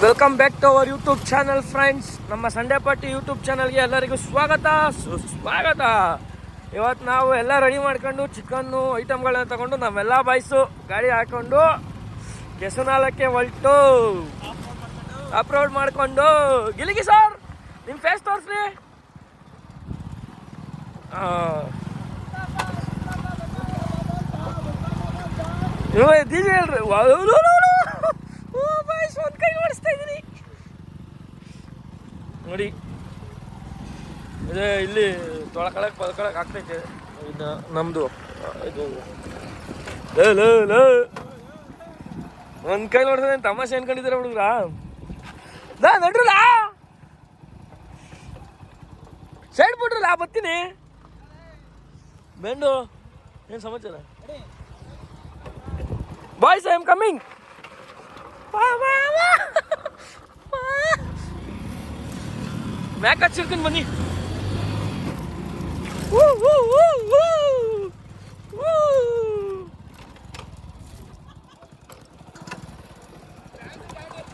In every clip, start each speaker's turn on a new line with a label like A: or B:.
A: Welcome back to our YouTube channel friends. ನಮ್ಮ Sunday party YouTube ಚಾನಲ್ಗೆ ಎಲ್ಲರಿಗೂ ಸ್ವಾಗತ ಸುಸ್ವಾಗತ. ಇವತ್ತು ನಾವು ಎಲ್ಲ ರೆಡಿ ಮಾಡ್ಕೊಂಡು ಚಿಕನ್ನು ಐಟಮ್ಗಳನ್ನ ತಗೊಂಡು ನಾವೆಲ್ಲ ಬಾಯ್ಸು ಗಾಡಿ ಹಾಕೊಂಡು ಕೆಸನಾಲಕ್ಕೆ ಹೊಲ್ಟು ಅಪ್ಲೋಡ್ ಮಾಡ್ಕೊಂಡು ಗಿಲಿಗಿ ಸರ್ ನಿಮ್ಮ ಫೇಸ್ ತೋರಿಸ್ರಿ. ದೀದಿ ಹೇಳ್ರಿ ಬಾಯ್ಸ್ ಒಂದು ಕೈ ಓಡಿಸ್ತಾ ಇದ್ದೀನಿ ನೋಡಿ. ಅದೇ ಇಲ್ಲಿ ತೊಳ್ಕೊಳಕ್ಕೆ ಪಲ್ಕೊಳಕ್ಕೆ ಆಗ್ತೈತೆ ಇದು ನಮ್ಮದು. ಇದು ಒಂದು ಕೈ ನೋಡಿದ್ರೆ ತಮಾಷೆ ಅನ್ಕೊಂಡಿದ್ದೀರ ಹುಡುಗ್ರ. ನಡ್ರಲ್ಲ ಸೈಡ್ ಬಿಟ್ರಲ್ಲ ಬರ್ತೀನಿ. ಬೆಂಡು ಏನು ಸಮಾಚಾರ ಬಾಯ್ಸ್? I am coming. ಮ್ಯಾಕ್ ಹಚ್ಚಿರ್ತೀನಿ ಬನ್ನಿ.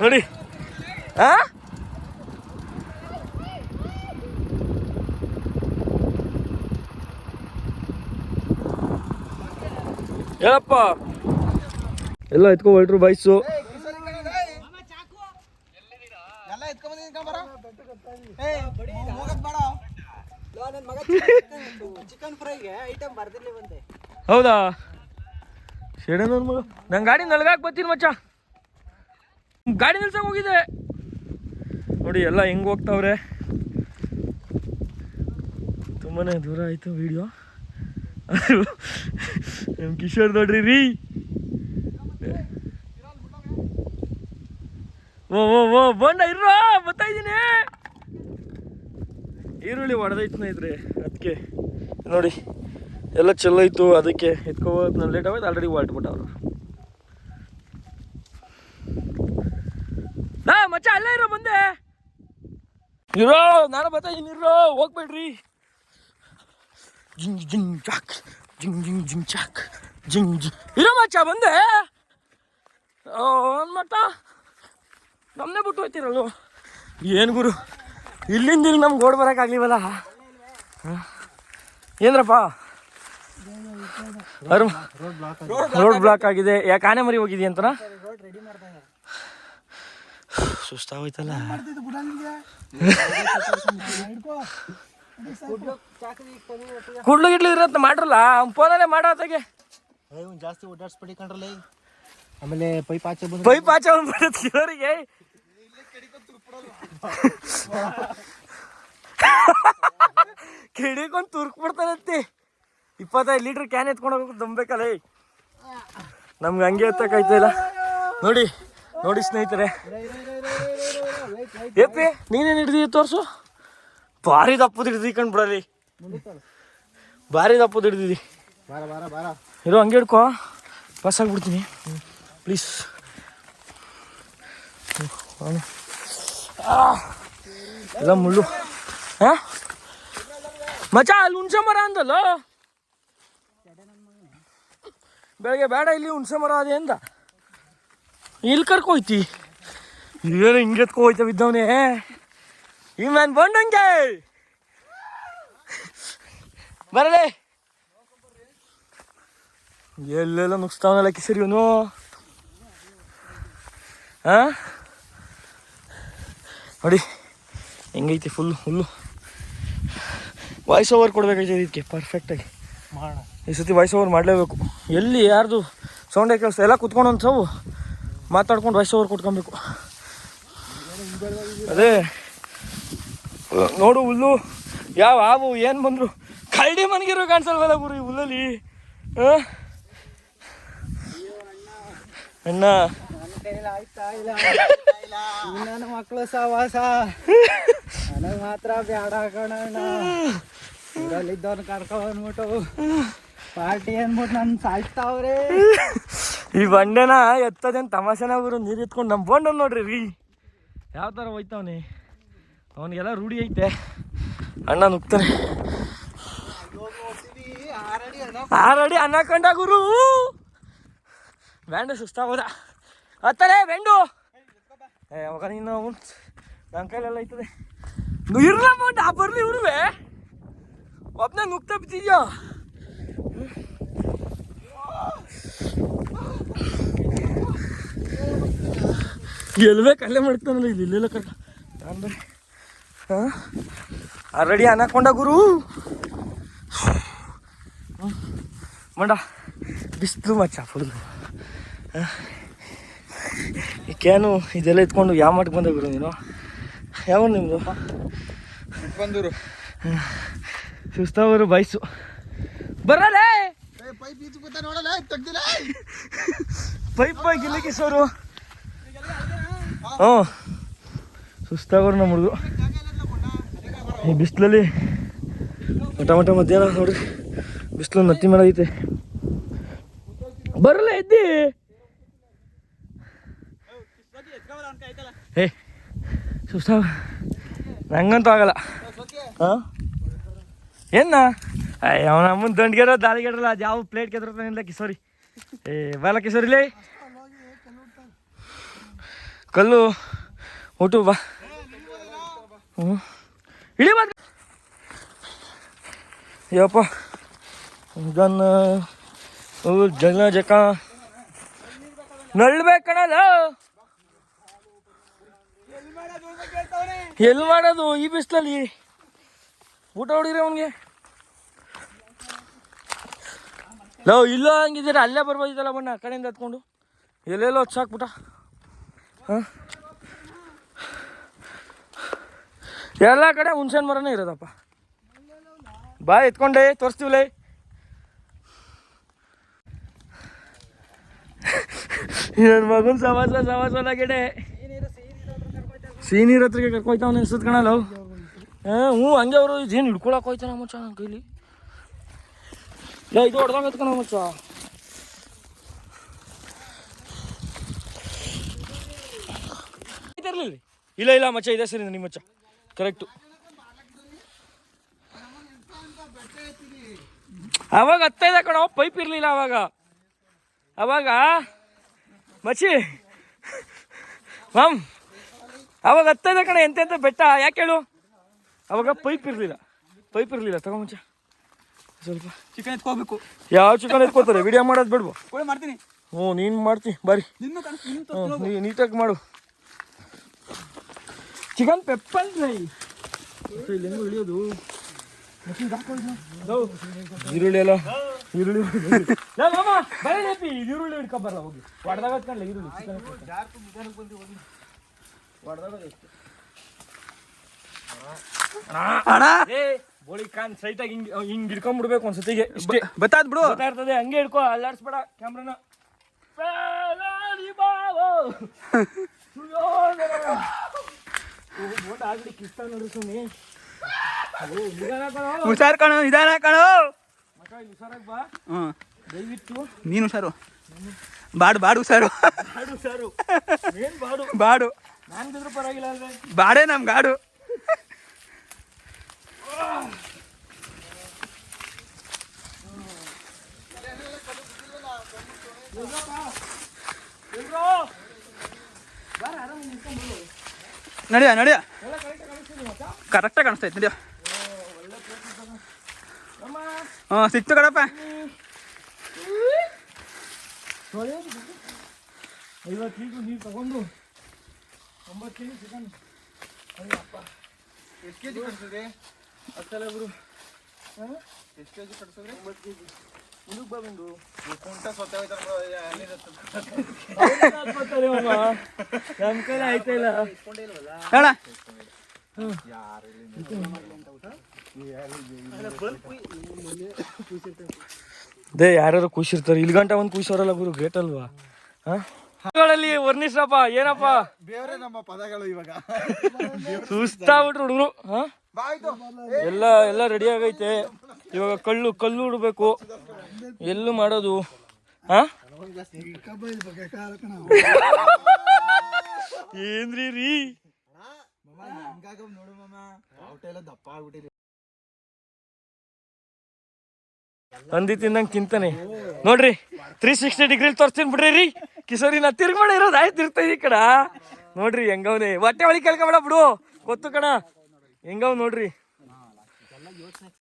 A: ನೋಡಿ ಹೇಳಪ್ಪ. ಎಲ್ಲ ಎತ್ಕೊ ಹೊರಟ್ರು ಬಾಯ್ಸು. ಹೌದಾ ಶೇಡನ್ ಮಗ ನಂಗೆ ಗಾಡಿ ನಲ್ಗಾಕ್ ಬರ್ತೀನಿ ಮಚ್ಚ. ಗಾಡಿ ನಿಲ್ಸಂಗ್ ಹೋಗಿದೆ ನೋಡಿ. ಎಲ್ಲ ಹೆಂಗ್ ಹೋಗ್ತಾವ್ರೆ. ತುಂಬಾನೇ ದೂರ ಆಯ್ತು ವಿಡಿಯೋ. ನಮ್ ಕಿಶೋರ್ ನೋಡ್ರಿ ರೀ. ಓ ಬಂಡ ಇರೋ ಬರ್ತಾ ಇದ್ದೀನಿ. ಈರುಳ್ಳಿ ಹೊಡೆದೈತೆ ಸ್ನೇಹಿತರೆ, ಅದಕ್ಕೆ ನೋಡಿ ಎಲ್ಲ ಚೆಲ್ಲೋಯ್ತು. ಅದಕ್ಕೆ ಎತ್ಕೋಬೋದು ನಾನು ಲೇಟ್ ಆಗೋದು. ಆಲ್ರೆಡಿ ಹೊರಟ್ಬಿಟ್ಟವ್ರು. ಮಚ್ಚ ಅಲ್ಲೇ ಇರೋ ಬಂದೆ ಇರೋ. ನಾನು ಬರ್ತಾ ಇದ್ದೀನಿ ಇರೋ, ಹೋಗ್ಬೇಡ್ರಿ. ಜಿಂಗ್ ಜಿಂಗ್ ಚಾಕ್ ಜಿಂಗ್ ಜಿಂಗ್ ಜಿಂಗ್ ಚಾಕ್ ಜಿಂಗ್ ಜಿಂಗ್ ಇರೋ ಮಚ್ಚ ಬಂದೆ. ಮತ್ತ ನಮ್ಮನ್ನೇ ಬಿಟ್ಟು ಹೋಗ್ತೀರಲ್ವ ಏನು ಗುರು. ಇಲ್ಲಿಂದ ಇಲ್ಲಿ ನಮ್ಗೆ ಓಡ್ ಬರೋಕ್ಕಾಗ್ಲಿವಲ್ಲ. ಏನರಪ್ಪ ರೋಡ್ ಬ್ಲಾಕ್ ಆಗಿದೆ. ಯಾಕೆ ಆನೆ ಮರಿ ಹೋಗಿದೆಯಾ ಅಂತನಾ? ಸುಸ್ತಾಗೋಯ್ತಲ್ಲ. ಕುಡ್ಲು ಗಿಡ್ಲು ಇರತ್ತ ಮಾಡ್ರಲ್ಲ ಫೋನಲ್ಲೇ ಮಾಡೋತ್ತಾಗೆ.
B: ಜಾಸ್ತಿ ಓಡಾಡ್ಸ್ಬಿಡಿ ಕಂಡ್ರಲ್ಲ. ಆಮೇಲೆ ಪೈಪ್ ಆಚೆ
A: ಬಂದ್ಬಿಡುತ್ತೆ ಇವರಿಗೆ. ಕಿಡಿಕೊಂಡ್ ತುರ್ಕ್ ಬಿಡ್ತಾನಂತೆ. 25 ಲೀಟ್ರ್ ಕ್ಯಾನ್ ಎತ್ಕೊಂಡು ಹೋಗ್ಬೇಕು ದಮ್ಬೇಕಲ್ಲ. ನಮ್ಗೆ ಹಂಗೆ ಎತ್ತಕ್ಕಾಯ್ತಾ ಇಲ್ಲ ನೋಡಿ. ನೋಡಿ ಸ್ನೇಹಿತರೆ, ಏಪಿ ನೀನೇನು ಹಿಡ್ದಿ ತೋರ್ಸು. ಭಾರಿ ದಪ್ಪದ ಹಿಡ್ದಿ ಕಂಡು ಬಿಡಲಿ. ಭಾರಿ ದಪ್ಪದ ಹಿಡ್ದಿದ್ದಿ. ಇರೋ ಹಂಗೆ ಹಿಡ್ಕೋ. Pass ಆಗಿಬಿಡ್ತೀನಿ please. ಎಲ್ಲ ಮುಳ್ಳು. ಮಚ್ಚ ಅಲ್ಲಿ ಹುಣ್ಸೆ ಮರ ಅಂದಲ್ಲ ಬೆಳಗ್ಗೆ. ಬೇಡ ಇಲ್ಲಿ ಹುಣ್ಸೆ ಮರ ಅದೇ ಅಂದ. ಇಲ್ಲಿ ಕರ್ಕೋಯ್ತಿ ಏನು ಹಿಂಗೆ ಎತ್ಕೊ ಹೋಯ್ತ ಬಿದ್ದವನೇ ಈ ಮ್ಯಾನ್ ಬಂದಂಗೆ. ಬರಲೇ ಎಲ್ಲೆಲ್ಲ ನುಗ್ಸ್ತಾವನಲ್ಲ ಕಿಸರಿ ಇವನು. ನೋಡಿ ಹೆಂಗೈತಿ ಫುಲ್ಲು ಹುಲ್ಲು. ವಾಯ್ಸ್ ಓವರ್ ಕೊಡ್ಬೇಕಾಯ್ತದೆ ಇದಕ್ಕೆ ಪರ್ಫೆಕ್ಟಾಗಿ. ಈ ಸತಿ ವಾಯ್ಸ್ ಓವರ್ ಮಾಡಲೇಬೇಕು. ಎಲ್ಲಿ ಯಾರ್ದು ಸೌಂಡೇ ಕೇಳಿಸ್ತಾ ಎಲ್ಲ ಕುತ್ಕೊಂಡು ಒಂದು ಸಾವು ಮಾತಾಡ್ಕೊಂಡು ವಾಯ್ಸ್ ಓವರ್ ಕೊಟ್ಕೊಬೇಕು. ಅದೇ ನೋಡು ಹುಲ್ಲು ಯಾವ ಹಾವು ಏನು ಬಂದರು ಕರಡಿ ಮನ್ಗಿರೋ ಕಾಣಿಸಲ್ವಲ್ಲ ಗುರು ಈ ಹುಲ್ಲಲ್ಲಿ. ಅಣ್ಣ
B: ನನ್ನ ಮಕ್ಕಳು ಸವಾಸ ನನಗೆ ಮಾತ್ರ ಬ್ಯಾಡ ಕಣಣ್ಣ. ಊರಲ್ಲಿದ್ದವ್ನು ಕರ್ಕೊಂಡ್ಬಿಟ್ಟು ಪಾರ್ಟಿ ಅಂದ್ಬಿಟ್ಟು ನನ್ನ ಸಾಯ್ತಾವ್ರೆ.
A: ಈ ಬಂಡೆನ ಎತ್ತದೇನು ತಮಾಷೆನ ಬರೋ. ನೀರು ಎತ್ಕೊಂಡು ನಮ್ಮ ಬಂಡ ನೋಡ್ರಿ ರೀ ಯಾವ ಥರ ಹೋಯ್ತವನಿ. ಅವನಿಗೆಲ್ಲ ರೂಢಿ ಐತೆ. ಅಣ್ಣ ನುಗ್ತಾನೆ. ಆರಡಿ ಅನ್ನಕೊಂಡ ಗುರು. ಬ್ಯಾಂಡು ಸುಸ್ತಾಗೋದ ಹತ್ತಲೇ ಬೆಂಡು. ಅವಾಗ ನೀನು ನನ್ನ ಕೈಲೆಲ್ಲ ಐತದೆ ಇರ್ಲಮ್ಮ ನಾ ಬರ್ಲಿ ಇರುವೆ ಒಬ್ಬನೇ ನುಗ್ತಾ ಬಿಟ್ಟಿದ್ಯಾ ಎಲ್ಬೇಕು ಅಲ್ಲೇ ಮಾಡ್ತಾನಲ್ಲ ಇಲ್ಲೆಲ್ಲ ಕರೆಕ್ಟ್ ನಾನು ಬರೀ ಹಾಂ ಆಲ್ರೆಡಿ ಅನ್ನಕೊಂಡ ಗುರು ಮಂಡ ಬಿಸಿಲು ಮಚ್ಚ ಫುಲ್ ಈಕೇನು ಇದೆಲ್ಲ ಎತ್ಕೊಂಡು ಯಾವ ಮಟ್ಟಿಗೆ ಬಂದ ಗುರು ನೀನು ಯಾವ ನಿಮ್ಮದು
B: ಬಂದೂರು
A: ಸುಸ್ತಾವರು ಬಯಸು ಬರಲೇ
B: ಪೈಪ್ ಈಚೆ ಕೂತ ನೋಡಲ್ಲ ತೆಗ್ದಿಲ್ಲ
A: ಪೈಪ್ ಗಿಲ್ಲಿ ಕಿಸೋರು ಹ್ಞೂ ಸುಸ್ತಾಗೋರು ನಮ್ಮ ಹುಡುಗರು ಈ ಬಿಸಿಲಲ್ಲಿ ಮಟ ಮಧ್ಯಾಹ್ನ ನೋಡ್ರಿ ಬಿಸಿಲು ನತ್ತಿ ಮೇಲೆ ಐತೆ ಬರಲ್ಲ ಎದ್ದಿ ಏ ಸುಸ್ತ ನಂಗಂತೂ ಆಗಲ್ಲ ಹಾಂ ಏನ ಅವನ ಅಮ್ಮನ ದಂಡ್ಗೆರೋ ದಾಳಿಗೆರಲ್ಲ ಅದು ಯಾವ ಪ್ಲೇಟ್ ಕೆದ್ರಲ್ಲ ಕಿಸೋರಿ ಏ ಬಾಲ ಕಿಸೋರಿಲೇ ಕಲ್ಲು ಊಟ ಬಾ ಹ್ಞೂ ಇಳಿ ಬಾ ಯಪ್ಪ ಗನ್ನ ಜಗಳ ಜಕ ನಳ್ಬೇಕಣಲ್ಲ ಎಲ್ಲಿ ಮಾಡೋದು ಈ ಬಿಸಿಲಲ್ಲಿ ಊಟ ಹೊಡಿರಿ ಅವನಿಗೆ ಲವ್ ಇಲ್ಲ ಹಂಗಿದ್ದೀರ ಅಲ್ಲೇ ಬರ್ಬೋದಿತ್ತಲ್ಲ ಬಣ್ಣ ಆ ಕಡೆಯಿಂದ ಹತ್ಕೊಂಡು ಎಲ್ಲೆಲ್ಲೋ ಸಾಕ್ಬಿಟ್ಟ ಹಾಂ ಎಲ್ಲ ಕಡೆ ಹುಣ್ಸೆನ್ ಮರನೇ ಇರೋದಪ್ಪ ಬಾ ಎತ್ಕೊಂಡೆ ತೋರಿಸ್ತೀವಿಲೇ ನನ್ನ ಮಗನ ಸವಾಸನಾಗೆಡೆ ಸೀನಿಯರ್ ಹತ್ರಗೆ ಕರ್ಕೊಯ್ತಾವ ಅನ್ಸುತ್ತೆ ಕಣಲ್ಲ ಹ್ಞೂ ಹಂಗೆ ಅವರು ಏನು ಹಿಡ್ಕೊಳಕ್ಕೆ ಹೋಯ್ತಾನ ಮಚ್ಚ ನನ್ನ ಕೈಲಿ ಇದು ಹೊಡೆದಾಗ ಎತ್ಕೊಳ ಮಚ್ಚ ಇರಲಿಲ್ಲ ಇಲ್ಲ ಇಲ್ಲ ಮಚ್ಚ ಇದೆ ಸರಿ ನಿಮ್ಮ ಮಚ್ಚ ಕರೆಕ್ಟು ಅವಾಗ ಹತ್ತೈದೆ ಕಣೋ ಪೈಪ್ ಇರಲಿಲ್ಲ ಅವಾಗ ಮಚ್ಚಿ ಅವಾಗ ಹತ್ತೈದೆ ಕಣ ಎಂತೆಂತ ಬೆಟ್ಟ ಯಾಕೆ ಹೇಳು ಅವಾಗ ಪೈಪ್ ಇರಲಿಲ್ಲ ತಗೋ ಮುಂಚೆ ಸ್ವಲ್ಪ
B: ಚಿಕನ್ ಎತ್ಕೋಬೇಕು
A: ಯಾವ ಚಿಕನ್ ಎತ್ಕೋತಾರೆ ವಿಡಿಯೋ ಮಾಡೋದು ಬಿಡ್ಬೋ
B: ಮಾಡ್ತೀನಿ
A: ಹ್ಞೂ ನೀನು ಮಾಡ್ತಿ ಬಾರಿ ನೀಟಾಗಿ ಮಾಡು ಚಿಕನ್ ಪೆಪ್ಪರ್ ಫ್ರೈ ಇಲ್ಲಿ ಹೆಂಗು ಇಳಿಯೋದು ಈರುಳ್ಳಿ ಎಲ್ಲ ಈರುಳ್ಳಿ ಈರುಳ್ಳಿ ಹಿಡ್ಕೊಬಾರ ಹೋಗಿ ಹೊಡೆದಾಗ ಹತ್ಕೊಂಡ್ಲ ಈರುಳ್ಳಿ ಬೋಳಿ ಕಾನ್ ಸೈಟಾಗಿ ಹಿಂಗ್ ಹಿಡ್ಕೊಂಡ್ಬಿಡ್ಬೇಕು ಒಂದ್ಸತಿಗೆ ಇಷ್ಟೇ
B: ಬತ್ತಾದ್ ಬಿಡು
A: ಗೊತ್ತಾಗ್ತದೆ ಹಂಗೆ ಹಿಡ್ಕೊ ಅಲ್ಲಾಡ್ಸ್ಬೇಡ ಕ್ಯಾಮ್ರಾನ ಆಗ್ಲಿ ಕಿಸ್ತ ನೋಡ್ರಿ ಸುಮ್ಮನೆ
B: ಹುಷಾರ್ ಕಣೋ ನಿಧಾನ ಕಣೋ
A: ಹುಷಾರಾಗಿ ಬಾ
B: ಹ್ಞೂ
A: ದಯವಿಟ್ಟು
B: ನೀನು ಹುಷಾರು ಬಾಡು ಹುಷಾರು
A: ಏನ್
B: ಬಾಡು
A: ನಾನು ಬಿದ್ರು ಪರವಾಗಿಲ್ಲ ಅಲ್ವೇ
B: ಬಾಡೇ ನಮ್ ಗಾಡು ನಡಿಯ ಕರೆಕ್ಟಾಗಿ ಕಾಣಿಸ್ತೈತೆ ನಡಿಯ ಹಾಂ ಸಿಕ್ತು ಕಡಪ್ಪ
A: 50 ಲೀಟ್ರ್ ನೀರು ತಗೊಂಡು 9 ಕೆಜಿ ಚಿಕನ್ ಅಯ್ಯಪ್ಪ
B: ಎಷ್ಟು ಕೆ ಜಿ ಕಟ್ಸಿದ್ರಿ
A: ಹತ್ತಲ್ಲ ಗುರು
B: ಎಷ್ಟು ಕೆ ಜಿ ಕಟ್ಸಿದ್ರಿ
A: 9 ಕೆಜಿ ಮುಂದಕ್ಕೆ ಬಂದು
B: ಕುಂಟ ಸ್ವತ್ತ
A: ನಮ್ಮ ಕೈಲಿ ಆಯ್ತಾ ಇಲ್ಲ
B: ಹೇಳ
A: ದೇ ಯಾರು ಖುಷಿರ್ತಾರೆ ಇಲ್ಲಿ ಗಂಟ ಒಂದು ಖುಷಿರಲ್ಲ ಗುರು ಗ್ರೇಟ್ ಅಲ್ವಾ ಹಾಗಳಲ್ಲಿ ವರ್ಣಿಸ್ರಪ್ಪ ಏನಪ್ಪ
B: ಬೇರೆ ನಮ್ಮ ಪದಗಳು ಇವಾಗ
A: ಸುಸ್ತಾಗ್ಬಿಟ್ರು ಹುಡುಗರು ಎಲ್ಲ ರೆಡಿ ಆಗೈತೆ ಇವಾಗ ಕಲ್ಲು ಹುಡ್ಬೇಕು ಎಲ್ಲೂ ಮಾಡೋದು ಏನ್ರಿ ರೀ ಹಂದಿ ತಿಂದಂಗೆ ತಿಂತಾನೆ ನೋಡ್ರಿ 360 ಡಿಗ್ರಿ ತೋರಿಸ್ತೀನಿ ಬಿಡ್ರಿ ರೀ ಕಿಶೋರಿ ನಾ ತಿರ್ಗಿ ಮಾಡಿ ಇರೋದು ಆಯ್ತು ಇರ್ತದೆ ಈ ಕಡೆ ನೋಡ್ರಿ ಹೆಂಗವ್ನೆ ಹೊಟ್ಟೆ ಒಳಗೆ ಕೇಳ್ಕೊಬೇಡ ಬಿಡು ಗೊತ್ತು ಕಣ ಹೆಂಗವ್ ನೋಡ್ರಿ